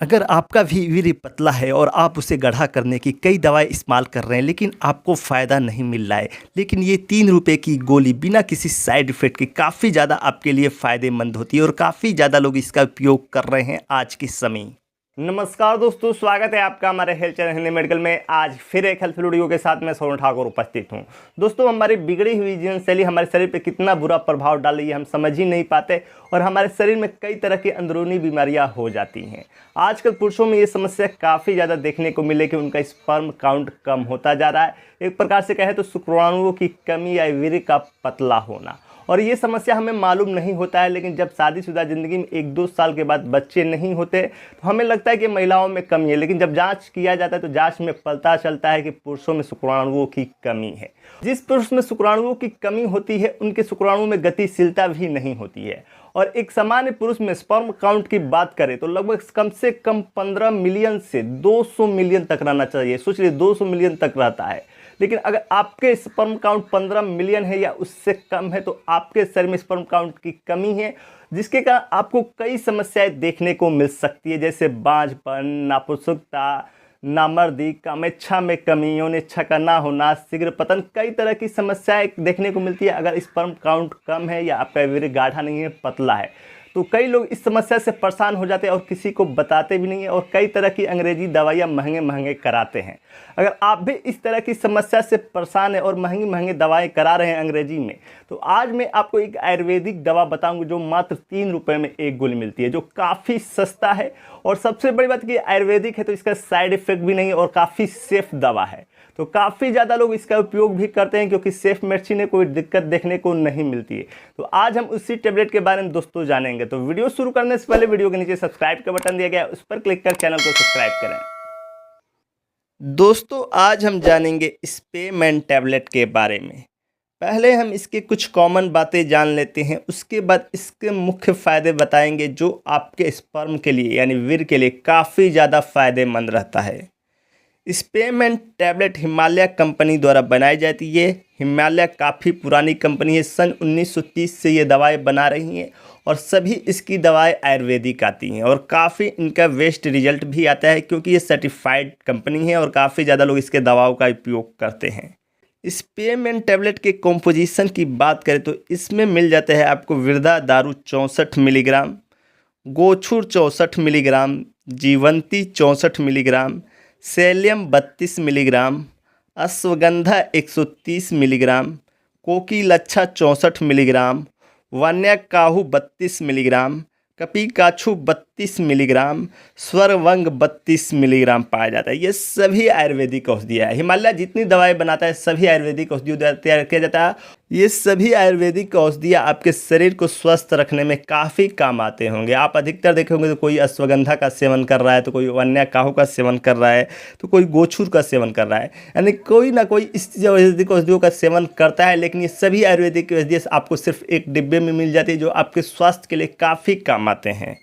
अगर आपका भी वीर्य पतला है और आप उसे गाढ़ा करने की कई दवाएं इस्तेमाल कर रहे हैं लेकिन आपको फ़ायदा नहीं मिल रहा है, लेकिन ये 3 रुपए की गोली बिना किसी साइड इफ़ेक्ट के काफ़ी ज़्यादा आपके लिए फ़ायदेमंद होती है और काफ़ी ज़्यादा लोग इसका उपयोग कर रहे हैं आज के समय। नमस्कार दोस्तों, स्वागत है आपका हमारे हेल्थ चैनल हिंदी मेडिकल में। आज फिर एक हेल्थ वीडियो के साथ मैं सौरभ ठाकुर उपस्थित हूं। दोस्तों, हमारी बिगड़ी हुई जीवन शैली हमारे शरीर पे कितना बुरा प्रभाव डाल रही है हम समझ ही नहीं पाते और हमारे शरीर में कई तरह की अंदरूनी बीमारियां हो जाती हैं। आजकल पुरुषों में ये समस्या काफ़ी ज़्यादा देखने को मिले कि उनका स्पर्म काउंट कम होता जा रहा है। एक प्रकार से कहें तो शुक्राणुओं की कमी या वीर्य का पतला होना, और ये समस्या हमें मालूम नहीं होता है, लेकिन जब शादीशुदा ज़िंदगी में 1-2 साल के बाद बच्चे नहीं होते तो हमें लगता है कि महिलाओं में कमी है, लेकिन जब जांच किया जाता है तो जांच में पता चलता है कि पुरुषों में शुक्राणुओं की कमी है। जिस पुरुष में शुक्राणुओं की कमी होती है उनके शुक्राणुओं में गतिशीलता भी नहीं होती है। और एक सामान्य पुरुष में स्पर्म काउंट की बात करें तो लगभग कम से कम 15 मिलियन से 200 मिलियन तक रहना चाहिए। सोच लीजिए 200 मिलियन तक रहता है, लेकिन अगर आपके स्पर्म काउंट 15 मिलियन है या उससे कम है तो आपके शरीर में स्पर्म काउंट की कमी है, जिसके कारण आपको कई समस्याएं देखने को मिल सकती है, जैसे बांझपन, नापुंसकता, नामर्दी, कामेच्छा में कमी, यौन इच्छा का ना होना, शीघ्र पतन, कई तरह की समस्याएं देखने को मिलती है अगर स्पर्म काउंट कम है या आपका वीर्य गाढ़ा नहीं है, पतला है। तो कई लोग इस समस्या से परेशान हो जाते हैं और किसी को बताते भी नहीं है और कई तरह की अंग्रेजी दवाइयाँ महंगे महंगे कराते हैं। अगर आप भी इस तरह की समस्या से परेशान हैं और महंगी महंगी दवाएं करा रहे हैं अंग्रेजी में, तो आज मैं आपको एक आयुर्वेदिक दवा बताऊंगा जो मात्र 3 रुपये में एक गोली मिलती है, जो काफ़ी सस्ता है। और सबसे बड़ी बात कि आयुर्वेदिक है तो इसका साइड इफेक्ट भी नहीं है और काफ़ी सेफ दवा है, तो काफ़ी ज़्यादा लोग इसका उपयोग भी करते हैं क्योंकि सेफ मेडिसिन है, कोई दिक्कत देखने को नहीं मिलती है। तो आज हम उसी टेबलेट के बारे में दोस्तों जानेंगे। तो वीडियो शुरू करने से पहले वीडियो के नीचे सब्सक्राइब का बटन दिया गया है, उस पर क्लिक कर चैनल को सब्सक्राइब करें। दोस्तों, आज हम जानेंगे स्पेमैन टैबलेट के बारे में। पहले हम इसके कुछ कॉमन बातें जान लेते हैं, उसके बाद इसके मुख्य फ़ायदे बताएंगे जो आपके स्पर्म के लिए यानी वीर्य के लिए काफ़ी ज़्यादा फ़ायदेमंद रहता है। स्पेमैन टैबलेट हिमालय कंपनी द्वारा बनाई जाती है। हिमालय काफ़ी पुरानी कंपनी है, सन 1930 से ये दवाएं बना रही हैं और सभी इसकी दवाएं आयुर्वेदिक आती हैं और काफ़ी इनका बेस्ट रिजल्ट भी आता है क्योंकि ये सर्टिफाइड कंपनी है और काफ़ी ज़्यादा लोग इसके दवाओं का उपयोग करते हैं। स्पेमैन टैबलेट के कॉम्पोजिशन की बात करें तो इसमें मिल जाता है आपको विरदा दारू 64 मिलीग्राम, गोछुर 64 मिलीग्राम, जीवंती 64 मिलीग्राम, सेलियम 32 मिलीग्राम, अश्वगंधा 130 मिलीग्राम, कोकिलच्छा 64 मिलीग्राम, वन्यकाहू 32 मिलीग्राम, कपिकाछू 32 मिलीग्राम, स्वरवंग 32 मिलीग्राम पाया जाता है। ये सभी आयुर्वेदिक औषधियाँ है। हिमालय जितनी दवाएं बनाता है सभी आयुर्वेदिक औषधियों द्वारा तैयार किया जाता है। ये सभी आयुर्वेदिक औषधियाँ आपके शरीर को स्वस्थ रखने में काफ़ी काम आते होंगे। आप अधिकतर देखे होंगे तो कोई अश्वगंधा का सेवन कर रहा है, तो कोई वन्यकाहू का सेवन कर रहा है, तो कोई गोछुर का सेवन कर रहा है, यानी कोई ना कोई इस आयुर्वेदिक औषधियों का सेवन करता है। लेकिन ये सभी आयुर्वेदिक औषधियाँ आपको सिर्फ एक डिब्बे में मिल जाती है जो आपके स्वास्थ्य के लिए काफ़ी काम आते हैं।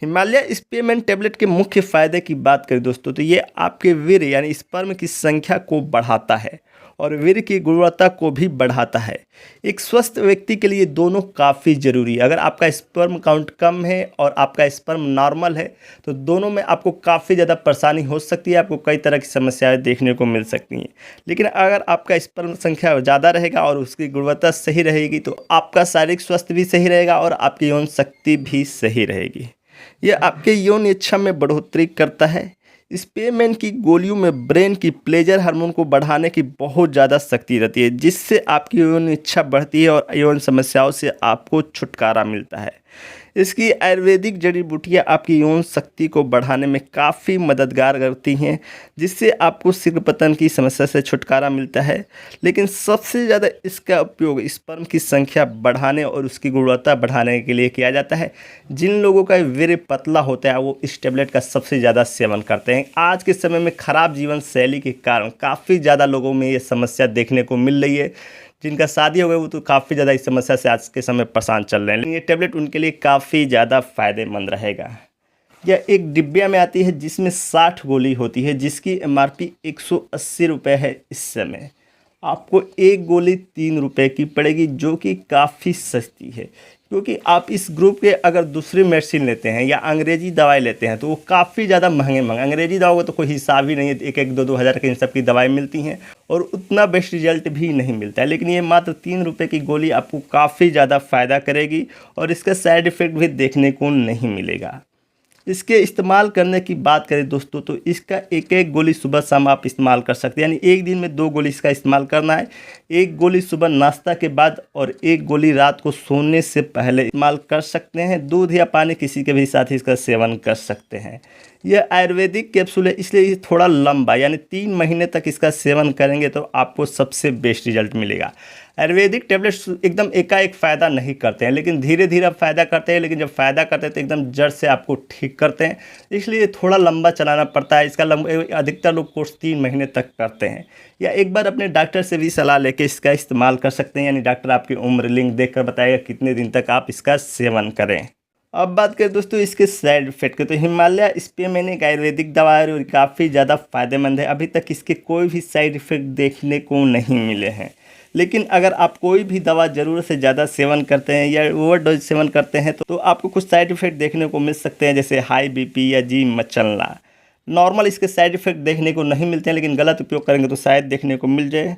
हिमालय स्पेमैन टैबलेट के मुख्य फ़ायदे की बात करें दोस्तों तो ये आपके वीर्य यानी स्पर्म की संख्या को बढ़ाता है और वीर्य की गुणवत्ता को भी बढ़ाता है। एक स्वस्थ व्यक्ति के लिए दोनों काफ़ी ज़रूरी है। अगर आपका स्पर्म काउंट कम है और आपका स्पर्म नॉर्मल है तो दोनों में आपको काफ़ी ज़्यादा परेशानी हो सकती है, आपको कई तरह की समस्याएं देखने को मिल सकती हैं। लेकिन अगर आपका स्पर्म संख्या ज़्यादा रहेगा और उसकी गुणवत्ता सही रहेगी तो आपका शारीरिक स्वास्थ्य भी सही रहेगा और आपकी यौन शक्ति भी सही रहेगी। यह आपके यौन इच्छा में बढ़ोतरी करता है। स्पेमैन की गोलियों में ब्रेन की प्लेजर हार्मोन को बढ़ाने की बहुत ज़्यादा शक्ति रहती है, जिससे आपकी यौन इच्छा बढ़ती है और यौन समस्याओं से आपको छुटकारा मिलता है। इसकी आयुर्वेदिक जड़ी बूटियाँ आपकी यौन शक्ति को बढ़ाने में काफ़ी मददगार करती हैं, जिससे आपको शीघ्र पतन की समस्या से छुटकारा मिलता है। लेकिन सबसे ज़्यादा इसका उपयोग स्पर्म की संख्या बढ़ाने और उसकी गुणवत्ता बढ़ाने के लिए किया जाता है। जिन लोगों का वीर्य पतला होता है वो इस टैबलेट का सबसे ज़्यादा सेवन करते हैं। आज के समय में खराब जीवन शैली के कारण काफ़ी ज़्यादा लोगों में ये समस्या देखने को मिल रही है। जिनका शादी हो गई वो तो काफ़ी ज़्यादा इस समस्या से आज के समय परेशान चल रहे हैं, लेकिन ये टैबलेट उनके लिए काफ़ी ज़्यादा फ़ायदेमंद रहेगा। यह एक डिब्बिया में आती है जिसमें 60 गोली होती है, जिसकी एमआरपी 180 रुपये है। इस समय आपको एक गोली 3 रुपये की पड़ेगी, जो कि काफ़ी सस्ती है। क्योंकि आप इस ग्रुप के अगर दूसरी मेडिसिन लेते हैं या अंग्रेजी दवाई लेते हैं तो वो काफ़ी ज़्यादा महंगे अंग्रेजी दवाओं का तो कोई हिसाब ही नहीं है, 1-1, 2-2 हज़ार के इन सब की दवाई मिलती हैं और उतना बेस्ट रिजल्ट भी नहीं मिलता है। लेकिन ये मात्र 3 रुपये की गोली आपको काफ़ी ज़्यादा फ़ायदा करेगी और इसका साइड इफ़ेक्ट भी देखने को नहीं मिलेगा। इसके इस्तेमाल करने की बात करें दोस्तों तो इसका एक एक गोली सुबह शाम आप इस्तेमाल कर सकते हैं, यानी एक दिन में 2 गोली इसका इस्तेमाल करना है। एक गोली सुबह नाश्ता के बाद और एक गोली रात को सोने से पहले इस्तेमाल कर सकते हैं। दूध या पानी किसी के भी साथ इसका सेवन कर सकते हैं। यह आयुर्वेदिक कैप्सूल है, इसलिए ये थोड़ा लंबा, यानी 3 महीने तक इसका सेवन करेंगे तो आपको सबसे बेस्ट रिजल्ट मिलेगा। आयुर्वेदिक टैबलेट्स एकदम एकाएक फ़ायदा नहीं करते हैं, लेकिन धीरे धीरे फ़ायदा करते हैं, लेकिन जब फ़ायदा करते हैं तो एकदम जड़ से आपको ठीक करते हैं, इसलिए थोड़ा लंबा चलाना पड़ता है। इसका अधिकतर लोग कोर्स 3 महीने तक करते हैं, या एक बार अपने डॉक्टर से भी सलाह लेके इसका इस्तेमाल कर सकते हैं, यानी डॉक्टर आपकी उम्र लिंक देख कर बताएगा कितने दिन तक आप इसका सेवन करें। अब बात करें दोस्तों इसके साइड इफ़ेक्ट के, तो हिमालय स्पेमेन एक आयुर्वेदिक दवा है और काफ़ी ज़्यादा फ़ायदेमंद है। अभी तक इसके कोई भी साइड इफ़ेक्ट देखने को नहीं मिले हैं। लेकिन अगर आप कोई भी दवा ज़रूरत से ज़्यादा सेवन करते हैं या ओवरडोज सेवन करते हैं तो आपको कुछ साइड इफ़ेक्ट देखने को मिल सकते हैं, जैसे हाई बीपी या जी मचलना। नॉर्मल इसके साइड इफ़ेक्ट देखने को नहीं मिलते हैं, लेकिन गलत उपयोग करेंगे तो शायद देखने को मिल जाए।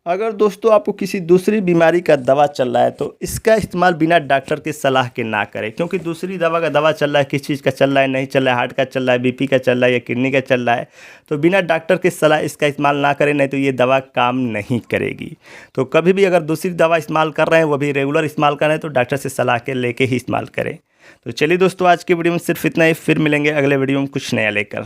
अगर दोस्तों आपको किसी दूसरी बीमारी का दवा चल रहा है तो इसका इस्तेमाल बिना डॉक्टर के सलाह के ना करें, क्योंकि दूसरी दवा का दवा चल रहा है, किस चीज़ का चल रहा है, नहीं चल रहा है, हार्ट का चल रहा है, बीपी का चल रहा है या किडनी का चल रहा है, तो बिना डॉक्टर के सलाह इसका इस्तेमाल ना करें, नहीं तो ये दवा काम नहीं करेगी। तो कभी भी अगर दूसरी दवा इस्तेमाल कर रहे हैं, वो भी रेगुलर इस्तेमाल कर रहे हैं, तो डॉक्टर से सलाह के लेके ही इस्तेमाल करें। तो चलिए दोस्तों आज की वीडियो में सिर्फ इतना ही, फिर मिलेंगे अगले वीडियो में कुछ नया लेकर।